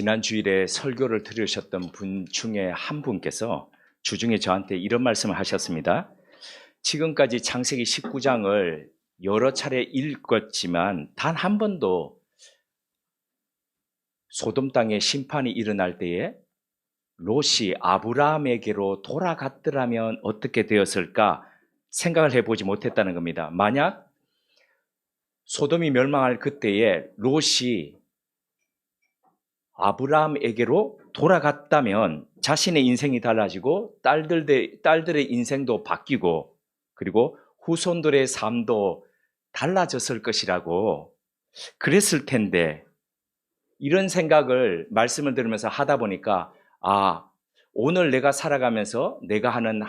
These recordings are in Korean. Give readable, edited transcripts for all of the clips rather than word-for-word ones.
지난 주일에 설교를 들으셨던 분 중에 한 분께서 주중에 저한테 이런 말씀을 하셨습니다. 지금까지 창세기 19장을 여러 차례 읽었지만 단 한 번도 소돔 땅에 심판이 일어날 때에 롯이 아브라함에게로 돌아갔더라면 어떻게 되었을까 생각을 해보지 못했다는 겁니다. 만약 소돔이 멸망할 그때에 롯이 아브라함에게로 돌아갔다면 자신의 인생이 달라지고 딸들의 인생도 바뀌고 그리고 후손들의 삶도 달라졌을 것이라고 그랬을 텐데, 이런 생각을 말씀을 들으면서 하다 보니까 오늘 내가 살아가면서 내가 하는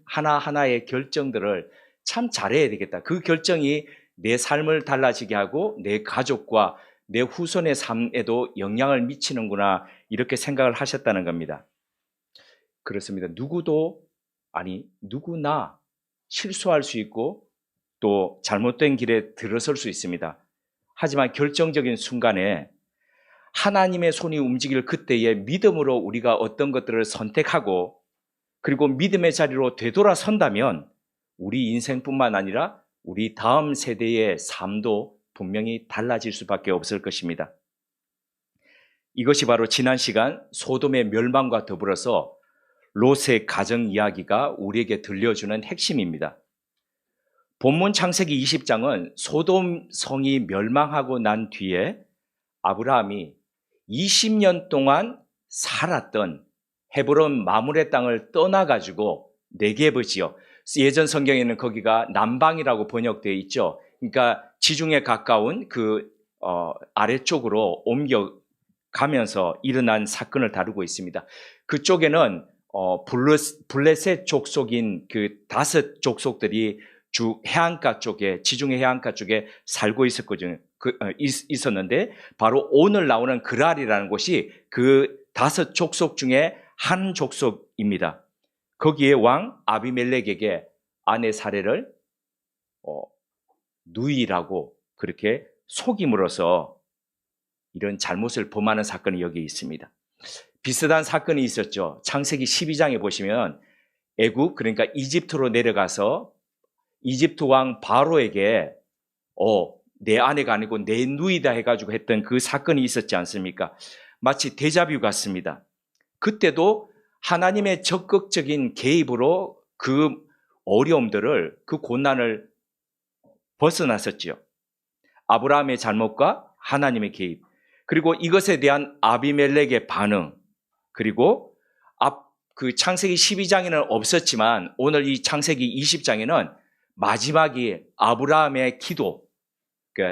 하나하나의 결정들을 참 잘해야 되겠다. 그 결정이 내 삶을 달라지게 하고 내 가족과 내 후손의 삶에도 영향을 미치는구나, 이렇게 생각을 하셨다는 겁니다. 그렇습니다. 누구나 실수할 수 있고 또 잘못된 길에 들어설 수 있습니다. 하지만 결정적인 순간에 하나님의 손이 움직일 그때에 믿음으로 우리가 어떤 것들을 선택하고 그리고 믿음의 자리로 되돌아선다면 우리 인생뿐만 아니라 우리 다음 세대의 삶도 분명히 달라질 수밖에 없을 것입니다. 이것이 바로 지난 시간 소돔의 멸망과 더불어서 롯의 가정 이야기가 우리에게 들려주는 핵심입니다. 본문 창세기 20장은 소돔 성이 멸망하고 난 뒤에 아브라함이 20년 동안 살았던 헤브론 마므레 땅을 떠나가지고 네게브지요. 예전 성경에는 거기가 남방이라고 번역되어 있죠. 그러니까 지중해 가까운 아래쪽으로 옮겨가면서 일어난 사건을 다루고 있습니다. 그쪽에는 블레셋 족속인 그 5 족속들이 해안가 쪽에, 지중해 해안가 쪽에 살고 있었는데 바로 오늘 나오는 그랄이라는 곳이 그 5 족속 중에 한 족속입니다. 거기에 왕 아비멜렉에게 아내 사례를 누이라고 그렇게 속임으로써 이런 잘못을 범하는 사건이 여기 있습니다. 비슷한 사건이 있었죠. 창세기 12장에 보시면 애굽, 그러니까 이집트로 내려가서 이집트 왕 바로에게 내 아내가 아니고 내 누이다 해가지고 했던 그 사건이 있었지 않습니까? 마치 데자뷰 같습니다. 그때도 하나님의 적극적인 개입으로 그 어려움들을, 그 고난을 벗어났었지요. 아브라함의 잘못과 하나님의 개입, 그리고 이것에 대한 아비멜렉의 반응, 그리고 그 창세기 12장에는 없었지만 오늘 이 창세기 20장에는 마지막이 아브라함의 기도,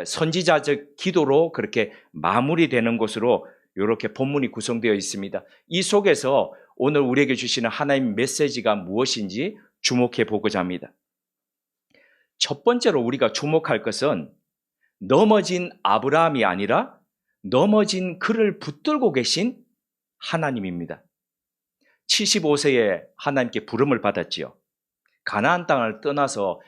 선지자적 기도로 그렇게 마무리되는 것으로 이렇게 본문이 구성되어 있습니다. 이 속에서 오늘 우리에게 주시는 하나님의 메시지가 무엇인지 주목해 보고자 합니다. 첫 번째로 우리가 주목할 것은 넘어진 아브라함이 아니라 넘어진 그를 붙들고 계신 하나님입니다. 75세에 하나님께 부름을 받았지요. 가나안 땅을 떠나서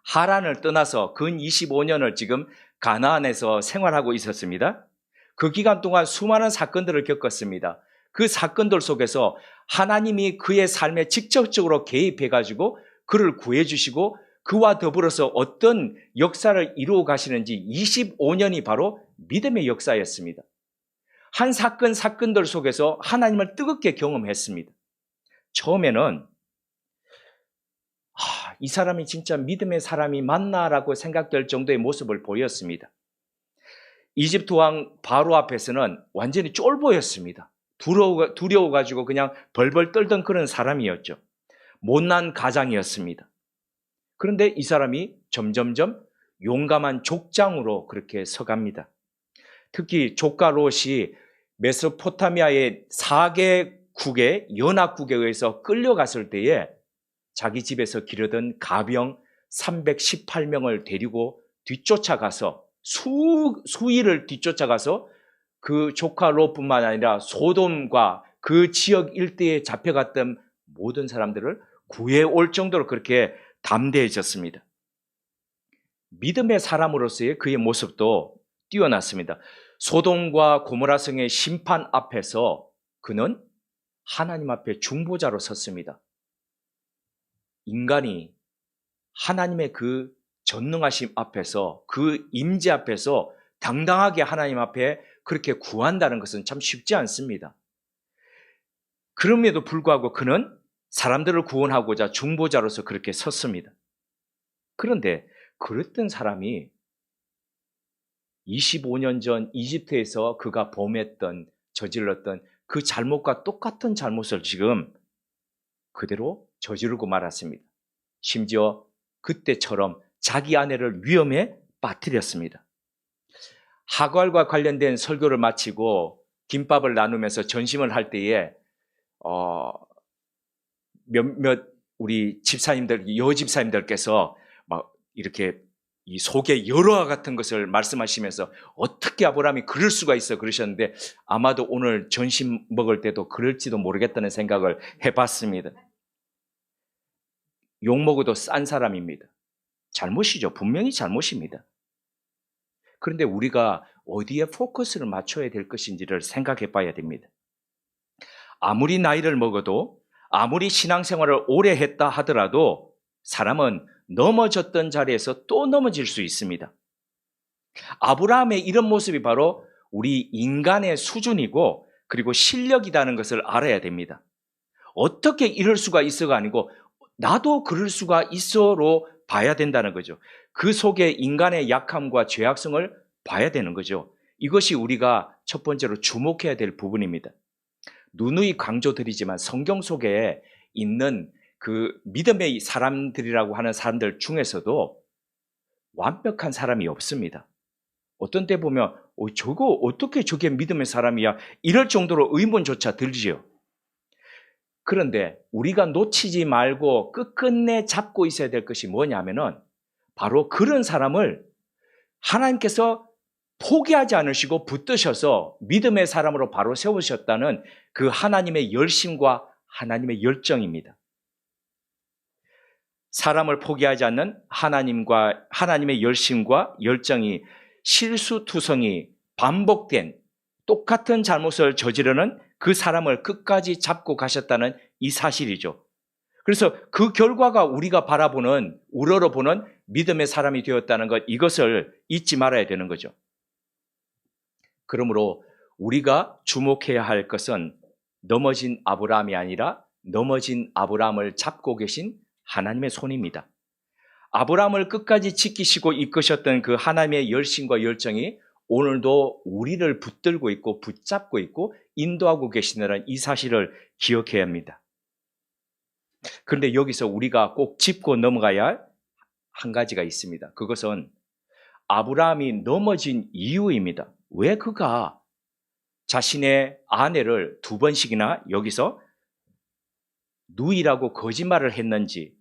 하란을 떠나서 근 25년을 지금 가나안에서 생활하고 있었습니다. 그 기간 동안 수많은 사건들을 겪었습니다. 그 사건들 속에서 하나님이 그의 삶에 직접적으로 개입해가지고 그를 구해주시고 그와 더불어서 어떤 역사를 이루어 가시는지 25년이 바로 믿음의 역사였습니다. 한 사건들 속에서 하나님을 뜨겁게 경험했습니다. 처음에는 이 사람이 진짜 믿음의 사람이 맞나라고 생각될 정도의 모습을 보였습니다. 이집트 왕 바로 앞에서는 완전히 쫄보였습니다. 두려워가지고 그냥 벌벌 떨던 그런 사람이었죠. 못난 가장이었습니다. 그런데 이 사람이 점점점 용감한 족장으로 그렇게 서갑니다. 특히 조카 롯이 메소포타미아의 4개국의 연합국에 의해서 끌려갔을 때에 자기 집에서 기르던 가병 318명을 데리고 뒤쫓아가서 수일을 뒤쫓아가서 그 조카 롯뿐만 아니라 소돔과 그 지역 일대에 잡혀갔던 모든 사람들을 구해올 정도로 그렇게 담대해졌습니다. 믿음의 사람으로서의 그의 모습도 뛰어났습니다. 소돔과 고모라 성의 심판 앞에서 그는 하나님 앞에 중보자로 섰습니다. 인간이 하나님의 그 전능하심 앞에서, 그 임재 앞에서 당당하게 하나님 앞에 그렇게 구한다는 것은 참 쉽지 않습니다. 그럼에도 불구하고 그는 사람들을 구원하고자 중보자로서 그렇게 섰습니다. 그런데 그랬던 사람이 25년 전 이집트에서 그가 범했던, 저질렀던 그 잘못과 똑같은 잘못을 지금 그대로 저지르고 말았습니다. 심지어 그때처럼 자기 아내를 위험에 빠뜨렸습니다. 하갈과 관련된 설교를 마치고 김밥을 나누면서 전심을 할 때에 몇몇 우리 집사님들, 여집사님들께서 막 이렇게 이 속에 열화 같은 것을 말씀하시면서 어떻게 아브라함이 그럴 수가 있어 그러셨는데 아마도 오늘 전심 먹을 때도 그럴지도 모르겠다는 생각을 해봤습니다. 욕먹어도 싼 사람입니다. 잘못이죠. 분명히 잘못입니다. 그런데 우리가 어디에 포커스를 맞춰야 될 것인지를 생각해 봐야 됩니다. 아무리 나이를 먹어도, 아무리 신앙생활을 오래 했다 하더라도 사람은 넘어졌던 자리에서 또 넘어질 수 있습니다. 아브라함의 이런 모습이 바로 우리 인간의 수준이고 그리고 실력이라는 것을 알아야 됩니다. 어떻게 이럴 수가 있어가 아니고 나도 그럴 수가 있어로 봐야 된다는 거죠. 그 속에 인간의 약함과 죄악성을 봐야 되는 거죠. 이것이 우리가 첫 번째로 주목해야 될 부분입니다. 누누이 강조드리지만 성경 속에 있는 그 믿음의 사람들이라고 하는 사람들 중에서도 완벽한 사람이 없습니다. 어떤 때 보면 저거 어떻게 저게 믿음의 사람이야? 이럴 정도로 의문조차 들지요. 그런데 우리가 놓치지 말고 끝끝내 잡고 있어야 될 것이 뭐냐면은 바로 그런 사람을 하나님께서 포기하지 않으시고 붙드셔서 믿음의 사람으로 바로 세우셨다는 그 하나님의 열심과 하나님의 열정입니다. 사람을 포기하지 않는 하나님의 열심과 열정이 실수투성이 반복된 똑같은 잘못을 저지르는 그 사람을 끝까지 잡고 가셨다는 이 사실이죠. 그래서 그 결과가 우리가 바라보는, 우러러보는 믿음의 사람이 되었다는 것, 이것을 잊지 말아야 되는 거죠. 그러므로 우리가 주목해야 할 것은 넘어진 아브라함이 아니라 넘어진 아브라함을 잡고 계신 하나님의 손입니다. 아브라함을 끝까지 지키시고 이끄셨던 그 하나님의 열심과 열정이 오늘도 우리를 붙들고 있고 붙잡고 있고 인도하고 계시다는 이 사실을 기억해야 합니다. 그런데 여기서 우리가 꼭 짚고 넘어가야 할 한 가지가 있습니다. 그것은 아브라함이 넘어진 이유입니다. 왜 그가 자신의 아내를 2번씩이나 여기서 누이라고 거짓말을 했는지,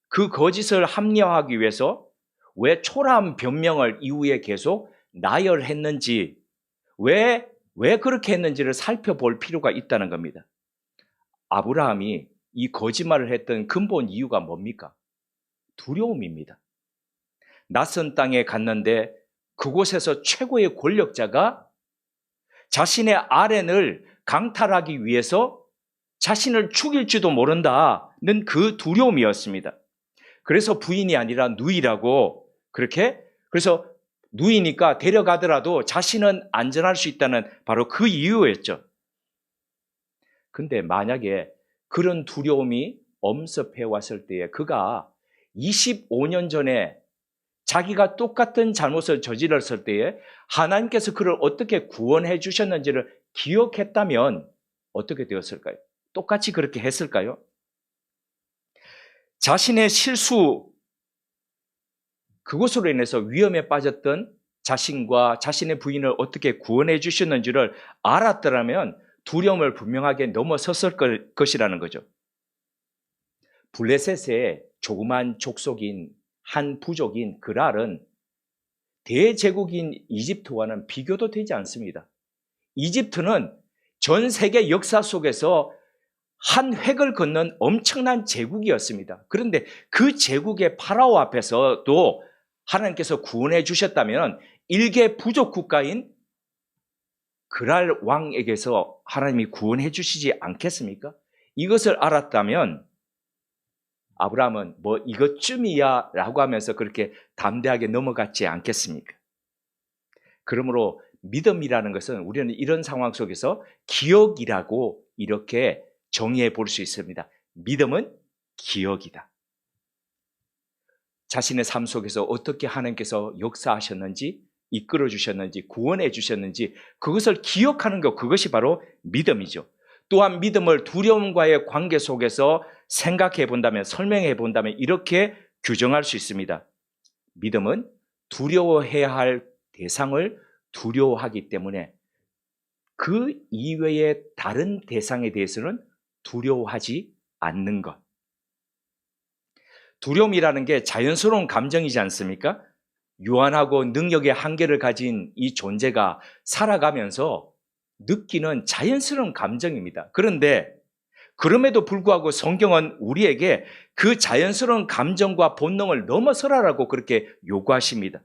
그 거짓을 합리화하기 위해서 왜 초라한 변명을 이후에 계속 나열했는지, 왜 그렇게 했는지를 살펴볼 필요가 있다는 겁니다. 아브라함이 이 거짓말을 했던 근본 이유가 뭡니까? 두려움입니다. 낯선 땅에 갔는데 그곳에서 최고의 권력자가 자신의 아내를 강탈하기 위해서 자신을 죽일지도 모른다는 그 두려움이었습니다. 그래서 부인이 아니라 누이라고 그래서 누이니까 데려가더라도 자신은 안전할 수 있다는 바로 그 이유였죠. 근데 만약에 그런 두려움이 엄습해 왔을 때에 그가 25년 전에 자기가 똑같은 잘못을 저질렀을 때에 하나님께서 그를 어떻게 구원해 주셨는지를 기억했다면 어떻게 되었을까요? 똑같이 그렇게 했을까요? 자신의 실수, 그것으로 인해서 위험에 빠졌던 자신과 자신의 부인을 어떻게 구원해 주셨는지를 알았더라면 두려움을 분명하게 넘어섰을 것이라는 거죠. 블레셋의 조그만 족속인 한 부족인 그랄은 대제국인 이집트와는 비교도 되지 않습니다. 이집트는 전 세계 역사 속에서 한 획을 걷는 엄청난 제국이었습니다. 그런데 그 제국의 파라오 앞에서도 하나님께서 구원해 주셨다면 일개 부족 국가인 그랄 왕에게서 하나님이 구원해 주시지 않겠습니까? 이것을 알았다면 아브라함은 뭐 이것쯤이야 라고 하면서 그렇게 담대하게 넘어갔지 않겠습니까? 그러므로 믿음이라는 것은 우리는 이런 상황 속에서 기억이라고 이렇게 정의해 볼 수 있습니다. 믿음은 기억이다. 자신의 삶 속에서 어떻게 하나님께서 역사하셨는지, 이끌어 주셨는지, 구원해 주셨는지 그것을 기억하는 것, 그것이 바로 믿음이죠. 또한 믿음을 두려움과의 관계 속에서 생각해 본다면, 설명해 본다면 이렇게 규정할 수 있습니다. 믿음은 두려워해야 할 대상을 두려워하기 때문에 그 이외의 다른 대상에 대해서는 두려워하지 않는 것. 두려움이라는 게 자연스러운 감정이지 않습니까? 유한하고 능력의 한계를 가진 이 존재가 살아가면서 느끼는 자연스러운 감정입니다. 그런데 그럼에도 불구하고 성경은 우리에게 그 자연스러운 감정과 본능을 넘어서라라고 그렇게 요구하십니다.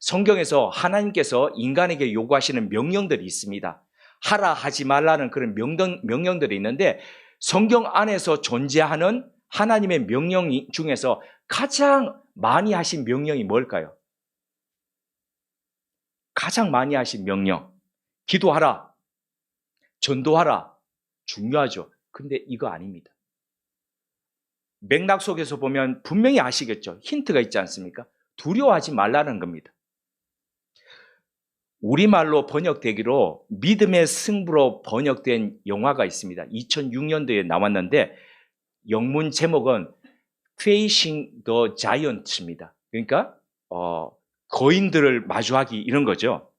성경에서 하나님께서 인간에게 요구하시는 명령들이 있습니다. 하라 하지 말라는 그런 명령들이 있는데 성경 안에서 존재하는 하나님의 명령 중에서 가장 많이 하신 명령이 뭘까요? 가장 많이 하신 명령. 기도하라. 전도하라. 중요하죠. 근데 이거 아닙니다. 맥락 속에서 보면 분명히 아시겠죠? 힌트가 있지 않습니까? 두려워하지 말라는 겁니다. 우리말로 번역되기로 믿음의 승부로 번역된 영화가 있습니다. 2006년도에 나왔는데 영문 제목은 Facing the Giant입니다. 그러니까 거인들을 마주하기 이런 거죠.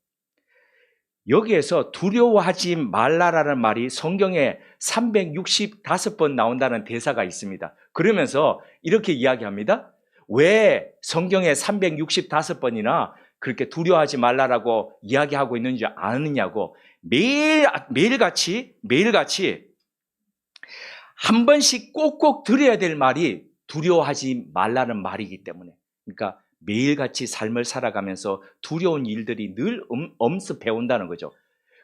여기에서 두려워하지 말라라는 말이 성경에 365번 나온다는 대사가 있습니다. 그러면서 이렇게 이야기합니다. 왜 성경에 365번이나 그렇게 두려워하지 말라라고 이야기하고 있는지 아느냐고 매일같이 한 번씩 꼭꼭 들어야 될 말이 두려워하지 말라는 말이기 때문에, 그러니까 매일같이 삶을 살아가면서 두려운 일들이 늘 엄습해 온다는 거죠.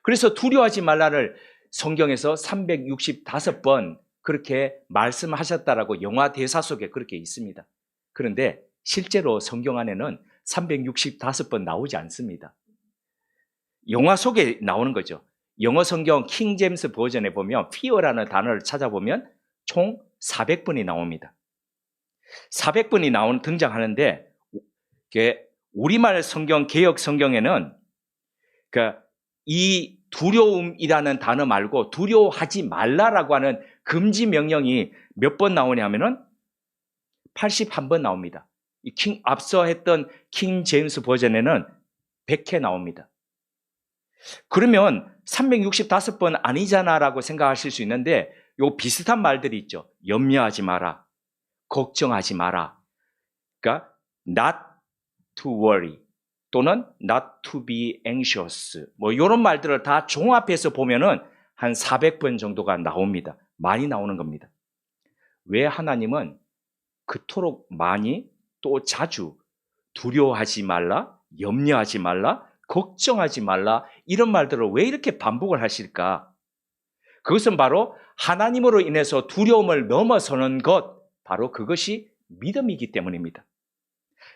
그래서 두려워하지 말라를 성경에서 365번 그렇게 말씀하셨다라고 영화 대사 속에 그렇게 있습니다. 그런데 실제로 성경 안에는 365번 나오지 않습니다. 영화 속에 나오는 거죠. 영어 성경 킹 제임스 버전에 보면 fear라는 단어를 찾아보면 총 400번이 나옵니다. 400번이 등장하는데 우리말 성경 개역 성경에는 이 두려움이라는 단어 말고 두려워하지 말라라고 하는 금지 명령이 몇 번 나오냐면은 81번 나옵니다. 앞서 했던 킹 제임스 버전에는 100회 나옵니다. 그러면 365번 아니잖아라고 생각하실 수 있는데 요 비슷한 말들이 있죠. 염려하지 마라. 걱정하지 마라. 그러니까 not to worry 또는 not to be anxious 뭐 이런 말들을 다 종합해서 보면은 한 400번 정도가 나옵니다. 많이 나오는 겁니다. 왜 하나님은 그토록 많이 또 자주 두려워하지 말라, 염려하지 말라, 걱정하지 말라 이런 말들을 왜 이렇게 반복을 하실까? 그것은 바로 하나님으로 인해서 두려움을 넘어서는 것, 바로 그것이 믿음이기 때문입니다.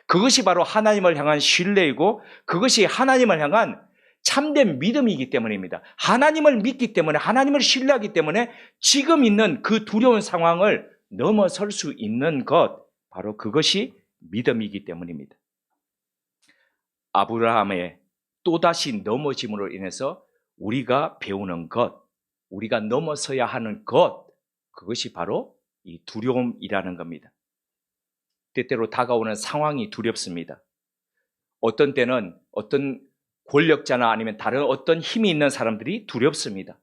그것이 바로 하나님을 향한 신뢰이고 그것이 하나님을 향한 참된 믿음이기 때문입니다. 하나님을 믿기 때문에, 하나님을 신뢰하기 때문에 지금 있는 그 두려운 상황을 넘어설 수 있는 것, 바로 그것이 믿음이기 때문입니다. 아브라함의 또다시 넘어짐으로 인해서 우리가 배우는 것, 우리가 넘어서야 하는 것, 그것이 바로 이 두려움이라는 겁니다. 때때로 다가오는 상황이 두렵습니다. 어떤 때는 어떤 권력자나 아니면 다른 어떤 힘이 있는 사람들이 두렵습니다.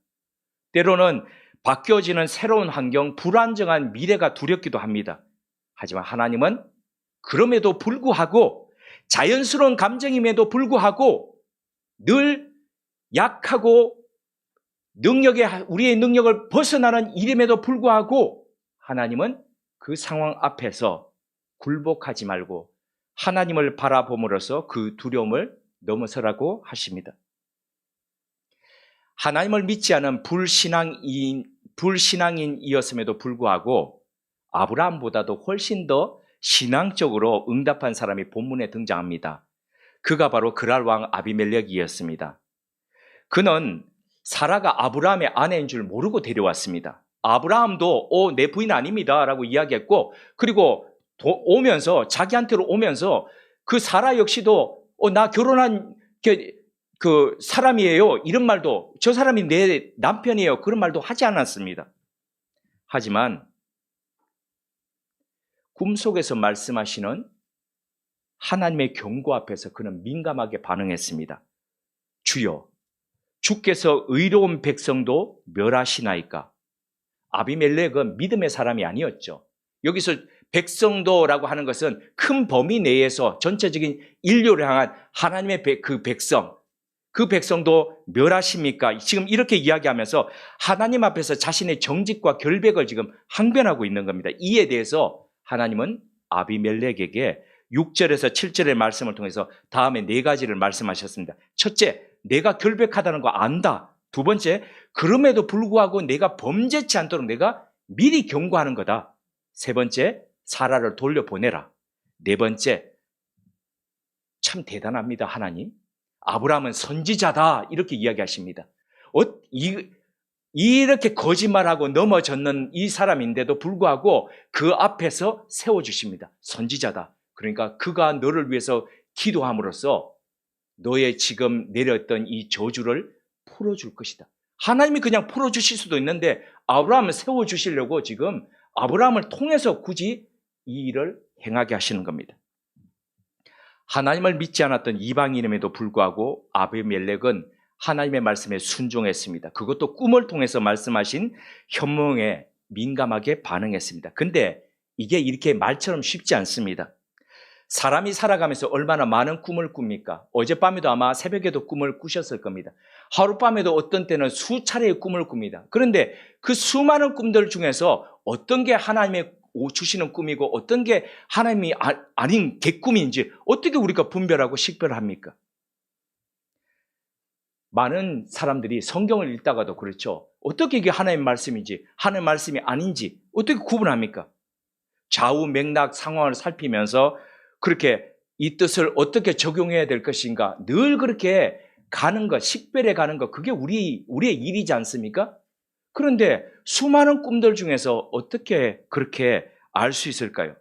때로는 바뀌어지는 새로운 환경, 불안정한 미래가 두렵기도 합니다. 하지만 하나님은 그럼에도 불구하고 자연스러운 감정임에도 불구하고 늘 약하고 우리의 능력을 벗어나는 일임에도 불구하고 하나님은 그 상황 앞에서 굴복하지 말고 하나님을 바라봄으로써 그 두려움을 넘어서라고 하십니다. 하나님을 믿지 않은 불신앙인이었음에도 불구하고 아브라함보다도 훨씬 더 신앙적으로 응답한 사람이 본문에 등장합니다. 그가 바로 그랄 왕 아비멜렉이었습니다. 그는 사라가 아브라함의 아내인 줄 모르고 데려왔습니다. 아브라함도 내 부인 아닙니다 라고 이야기했고, 그리고 오면서 자기한테로 오면서 그 사라 역시도 나 결혼한 그 사람이에요 이런 말도, 저 사람이 내 남편이에요 그런 말도 하지 않았습니다. 하지만 꿈속에서 말씀하시는 하나님의 경고 앞에서 그는 민감하게 반응했습니다. 주여, 주께서 의로운 백성도 멸하시나이까? 아비멜렉은 믿음의 사람이 아니었죠. 여기서 백성도라고 하는 것은 큰 범위 내에서 전체적인 인류를 향한 하나님의 그 백성도 멸하십니까? 지금 이렇게 이야기하면서 하나님 앞에서 자신의 정직과 결백을 지금 항변하고 있는 겁니다. 이에 대해서 하나님은 아비멜렉에게 6절에서 7절의 말씀을 통해서 다음에 4가지를 말씀하셨습니다. 첫째, 내가 결백하다는 거 안다. 두 번째, 그럼에도 불구하고 내가 범죄치 않도록 내가 미리 경고하는 거다. 세 번째, 사라를 돌려보내라. 네 번째, 참 대단합니다, 하나님. 아브라함은 선지자다 이렇게 이야기하십니다. 이렇게 거짓말하고 넘어졌는 이 사람인데도 불구하고 그 앞에서 세워주십니다. 선지자다. 그러니까 그가 너를 위해서 기도함으로써 너의 지금 내렸던 이 저주를 풀어줄 것이다. 하나님이 그냥 풀어주실 수도 있는데 아브라함을 세워주시려고 지금 아브라함을 통해서 굳이 이 일을 행하게 하시는 겁니다. 하나님을 믿지 않았던 이방인임에도 불구하고 아비멜렉은 하나님의 말씀에 순종했습니다. 그것도 꿈을 통해서 말씀하신 현몽에 민감하게 반응했습니다. 근데 이게 이렇게 말처럼 쉽지 않습니다. 사람이 살아가면서 얼마나 많은 꿈을 꿉니까? 어젯밤에도 아마 새벽에도 꿈을 꾸셨을 겁니다. 하룻밤에도 어떤 때는 수차례의 꿈을 꿉니다. 그런데 그 수많은 꿈들 중에서 어떤 게 하나님의 주시는 꿈이고 어떤 게 하나님이 아닌 개꿈인지 어떻게 우리가 분별하고 식별합니까? 많은 사람들이 성경을 읽다가도 그렇죠. 어떻게 이게 하나님의 말씀인지 하나님의 말씀이 아닌지 어떻게 구분합니까? 좌우 맥락 상황을 살피면서 그렇게 이 뜻을 어떻게 적용해야 될 것인가 늘 그렇게 가는 것, 식별해 가는 것, 그게 우리의 일이지 않습니까? 그런데 수많은 꿈들 중에서 어떻게 그렇게 알 수 있을까요?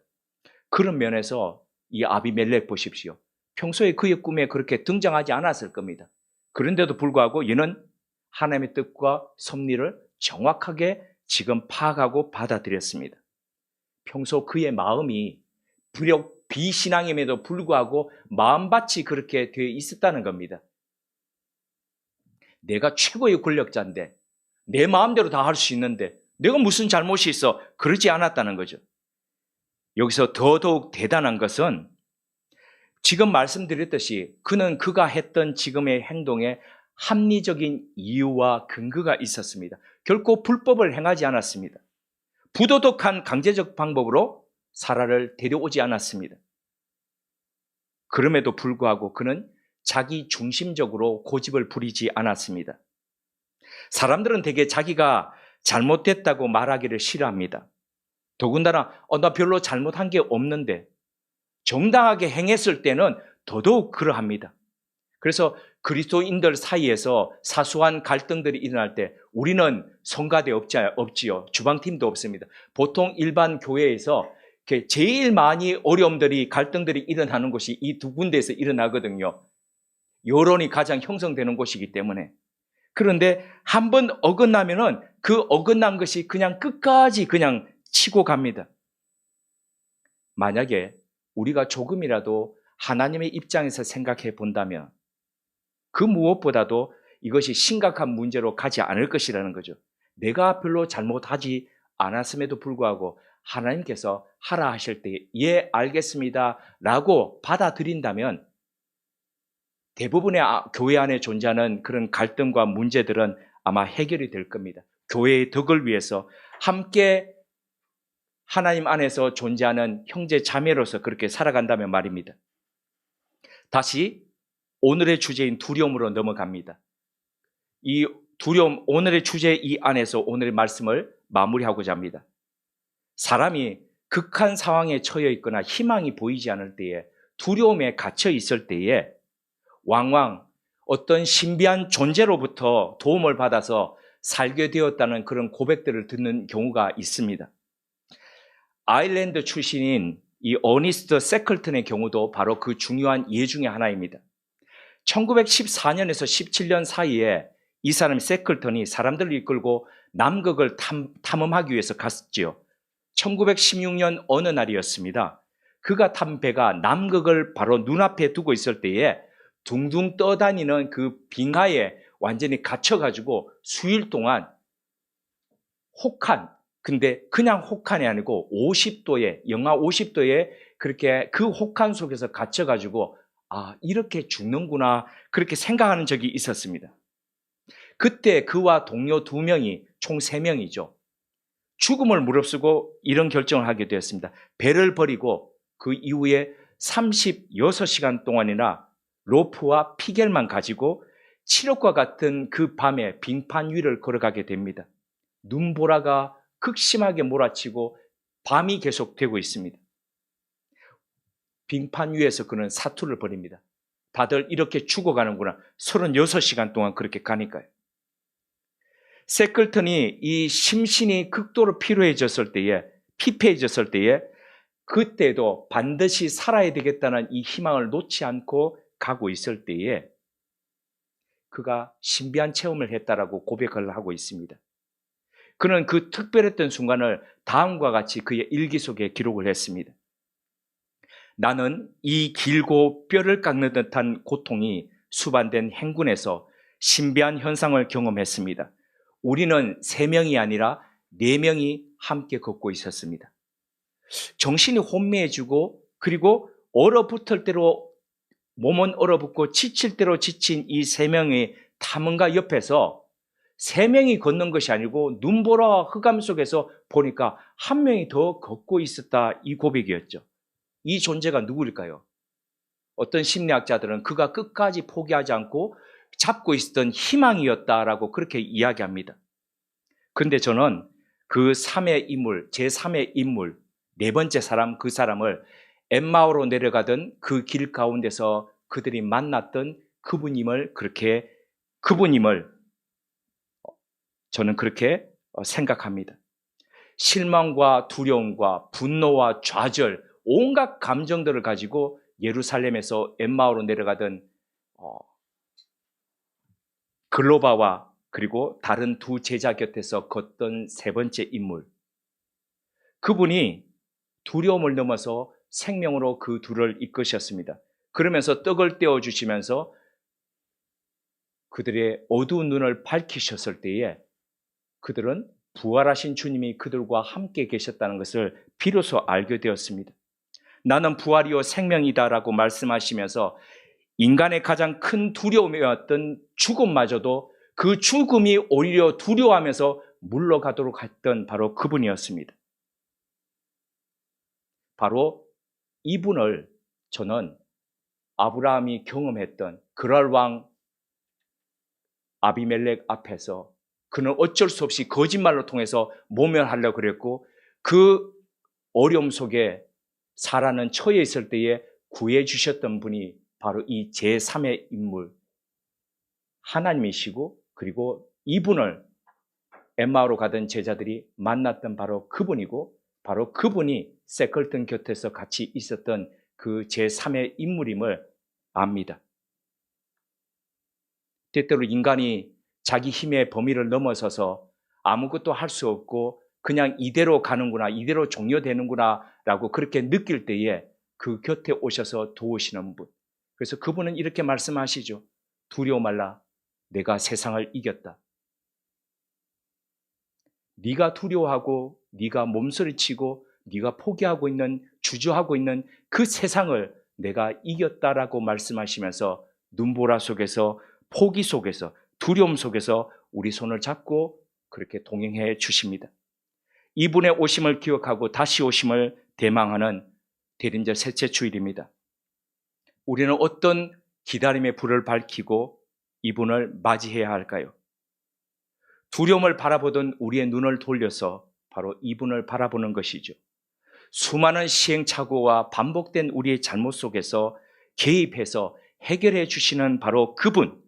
그런 면에서 이 아비멜렉 보십시오. 평소에 그의 꿈에 그렇게 등장하지 않았을 겁니다. 그런데도 불구하고 이는 하나님의 뜻과 섭리를 정확하게 지금 파악하고 받아들였습니다. 평소 그의 마음이 비록 비신앙임에도 불구하고 마음밭이 그렇게 되어 있었다는 겁니다. 내가 최고의 권력자인데 내 마음대로 다 할 수 있는데 내가 무슨 잘못이 있어? 그러지 않았다는 거죠. 여기서 더더욱 대단한 것은 지금 말씀드렸듯이 그는 그가 했던 지금의 행동에 합리적인 이유와 근거가 있었습니다. 결코 불법을 행하지 않았습니다. 부도덕한 강제적 방법으로 사라를 데려오지 않았습니다. 그럼에도 불구하고 그는 자기 중심적으로 고집을 부리지 않았습니다. 사람들은 대개 자기가 잘못됐다고 말하기를 싫어합니다. 더군다나 나 별로 잘못한 게 없는데 정당하게 행했을 때는 더더욱 그러합니다. 그래서 그리스도인들 사이에서 사소한 갈등들이 일어날 때 우리는 성가대 없지요. 주방팀도 없습니다. 보통 일반 교회에서 제일 많이 어려움들이 갈등들이 일어나는 곳이 이 두 군데에서 일어나거든요. 여론이 가장 형성되는 곳이기 때문에. 그런데 한번 어긋나면은 그 어긋난 것이 그냥 끝까지 그냥 치고 갑니다. 만약에 우리가 조금이라도 하나님의 입장에서 생각해 본다면 그 무엇보다도 이것이 심각한 문제로 가지 않을 것이라는 거죠. 내가 별로 잘못하지 않았음에도 불구하고 하나님께서 하라 하실 때 예 알겠습니다 라고 받아들인다면 대부분의 교회 안에 존재하는 그런 갈등과 문제들은 아마 해결이 될 겁니다. 교회의 덕을 위해서 함께 하나님 안에서 존재하는 형제 자매로서 그렇게 살아간다면 말입니다. 다시 오늘의 주제인 두려움으로 넘어갑니다. 이 두려움, 오늘의 주제 이 안에서 오늘의 말씀을 마무리하고자 합니다. 사람이 극한 상황에 처해 있거나 희망이 보이지 않을 때에, 두려움에 갇혀 있을 때에 왕왕 어떤 신비한 존재로부터 도움을 받아서 살게 되었다는 그런 고백들을 듣는 경우가 있습니다. 아일랜드 출신인 이 어니스트 세클튼의 경우도 바로 그 중요한 예 중에 하나입니다. 1914년에서 17년 사이에 이 사람 세클턴이 사람들을 이끌고 남극을 탐험하기 위해서 갔지요. 1916년 어느 날이었습니다. 그가 탄 배가 남극을 바로 눈앞에 두고 있을 때에 둥둥 떠다니는 그 빙하에 완전히 갇혀가지고 수일 동안 혹한, 근데 그냥 혹한이 아니고 50도에, 영하 50도에 그렇게 그 혹한 속에서 갇혀가지고 이렇게 죽는구나 그렇게 생각하는 적이 있었습니다. 그때 그와 동료 2명이 총 3명이죠. 죽음을 무릅쓰고 이런 결정을 하게 되었습니다. 배를 버리고 그 이후에 36시간 동안이나 로프와 피겔만 가지고 칠흑과 같은 그 밤에 빙판 위를 걸어가게 됩니다. 눈보라가 극심하게 몰아치고 밤이 계속되고 있습니다. 빙판 위에서 그는 사투를 벌입니다. 다들 이렇게 죽어가는구나. 36시간 동안 그렇게 가니까요. 세클턴이 이 심신이 극도로 피폐해졌을 때에 그때도 반드시 살아야 되겠다는 이 희망을 놓지 않고 가고 있을 때에 그가 신비한 체험을 했다라고 고백을 하고 있습니다. 그는 그 특별했던 순간을 다음과 같이 그의 일기 속에 기록을 했습니다. 나는 이 길고 뼈를 깎는 듯한 고통이 수반된 행군에서 신비한 현상을 경험했습니다. 우리는 3명이 아니라 4명이 함께 걷고 있었습니다. 정신이 혼미해지고 그리고 얼어붙을 대로 몸은 얼어붙고 지칠 대로 지친 이 3명의 탐험가 옆에서 3명이 걷는 것이 아니고 눈보라 흑암 속에서 보니까 1명이 더 걷고 있었다, 이 고백이었죠. 이 존재가 누구일까요? 어떤 심리학자들은 그가 끝까지 포기하지 않고 잡고 있었던 희망이었다라고 그렇게 이야기합니다. 그런데 저는 그 3의 인물, 제3의 인물, 4번째 사람, 그 사람을 엠마오로 내려가던 그 길 가운데서 그들이 만났던 그분임을 저는 그렇게 생각합니다. 실망과 두려움과 분노와 좌절, 온갖 감정들을 가지고 예루살렘에서 엠마오로 내려가던 글로바와 그리고 다른 2 제자 곁에서 걷던 3번째 인물, 그분이 두려움을 넘어서 생명으로 그 둘을 이끄셨습니다. 그러면서 떡을 떼어주시면서 그들의 어두운 눈을 밝히셨을 때에 그들은 부활하신 주님이 그들과 함께 계셨다는 것을 비로소 알게 되었습니다. 나는 부활이요 생명이다라고 말씀하시면서 인간의 가장 큰 두려움이었던 죽음마저도 그 죽음이 오히려 두려워하면서 물러가도록 했던 바로 그분이었습니다. 바로 이분을 저는 아브라함이 경험했던 그랄왕 아비멜렉 앞에서 그는 어쩔 수 없이 거짓말로 통해서 모면하려고 그랬고 그 어려움 속에 사라는 처해 있을 때에 구해 주셨던 분이 바로 이 제3의 인물 하나님이시고 그리고 이분을 엠마오로 가던 제자들이 만났던 바로 그분이고 바로 그분이 세클턴 곁에서 같이 있었던 그 제3의 인물임을 압니다. 때때로 인간이 자기 힘의 범위를 넘어서서 아무것도 할 수 없고 그냥 이대로 가는구나, 이대로 종료되는구나 라고 그렇게 느낄 때에 그 곁에 오셔서 도우시는 분. 그래서 그분은 이렇게 말씀하시죠. 두려워 말라, 내가 세상을 이겼다. 네가 두려워하고 네가 몸서리치고 네가 포기하고 있는, 주저하고 있는 그 세상을 내가 이겼다라고 말씀하시면서 눈보라 속에서, 포기 속에서, 두려움 속에서 우리 손을 잡고 그렇게 동행해 주십니다. 이분의 오심을 기억하고 다시 오심을 대망하는 대림절 셋째 주일입니다. 우리는 어떤 기다림의 불을 밝히고 이분을 맞이해야 할까요? 두려움을 바라보던 우리의 눈을 돌려서 바로 이분을 바라보는 것이죠. 수많은 시행착오와 반복된 우리의 잘못 속에서 개입해서 해결해 주시는 바로 그분.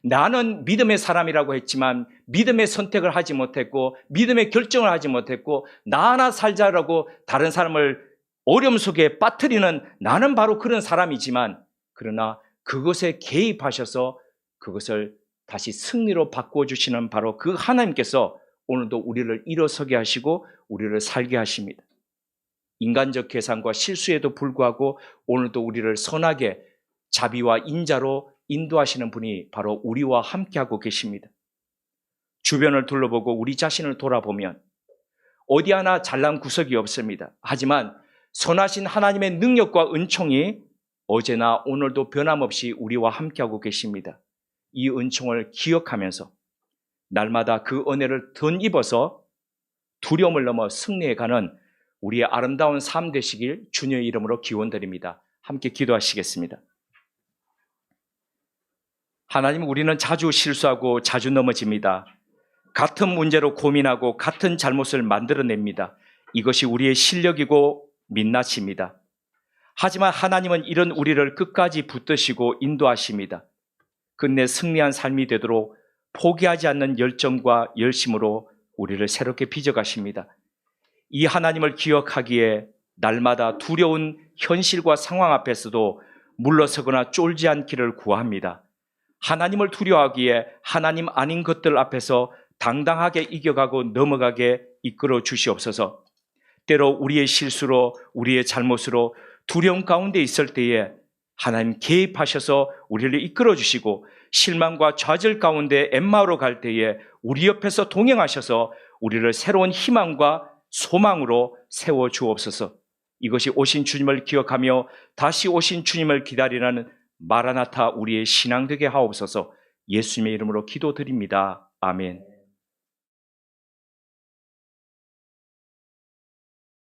나는 믿음의 사람이라고 했지만 믿음의 선택을 하지 못했고 믿음의 결정을 하지 못했고 나 하나 살자라고 다른 사람을 어려움 속에 빠뜨리는 나는 바로 그런 사람이지만, 그러나 그것에 개입하셔서 그것을 다시 승리로 바꿔주시는 바로 그 하나님께서 오늘도 우리를 일어서게 하시고 우리를 살게 하십니다. 인간적 계산과 실수에도 불구하고 오늘도 우리를 선하게 자비와 인자로 인도하시는 분이 바로 우리와 함께하고 계십니다. 주변을 둘러보고 우리 자신을 돌아보면 어디 하나 잘난 구석이 없습니다. 하지만 선하신 하나님의 능력과 은총이 어제나 오늘도 변함없이 우리와 함께하고 계십니다. 이 은총을 기억하면서 날마다 그 은혜를 덧입어서 두려움을 넘어 승리해가는 우리의 아름다운 삶 되시길 주님의 이름으로 기원드립니다. 함께 기도하시겠습니다. 하나님, 우리는 자주 실수하고 자주 넘어집니다. 같은 문제로 고민하고 같은 잘못을 만들어냅니다. 이것이 우리의 실력이고 민낯입니다. 하지만 하나님은 이런 우리를 끝까지 붙드시고 인도하십니다. 끝내 승리한 삶이 되도록 포기하지 않는 열정과 열심으로 우리를 새롭게 빚어가십니다. 이 하나님을 기억하기에 날마다 두려운 현실과 상황 앞에서도 물러서거나 쫄지 않기를 구합니다. 하나님을 두려워하기에 하나님 아닌 것들 앞에서 당당하게 이겨가고 넘어가게 이끌어 주시옵소서. 때로 우리의 실수로 우리의 잘못으로 두려움 가운데 있을 때에 하나님 개입하셔서 우리를 이끌어 주시고 실망과 좌절 가운데 엠마오로 갈 때에 우리 옆에서 동행하셔서 우리를 새로운 희망과 소망으로 세워 주옵소서. 이것이 오신 주님을 기억하며 다시 오신 주님을 기다리는 마라나타 우리의 신앙 되게 하옵소서. 예수님의 이름으로 기도드립니다. 아멘.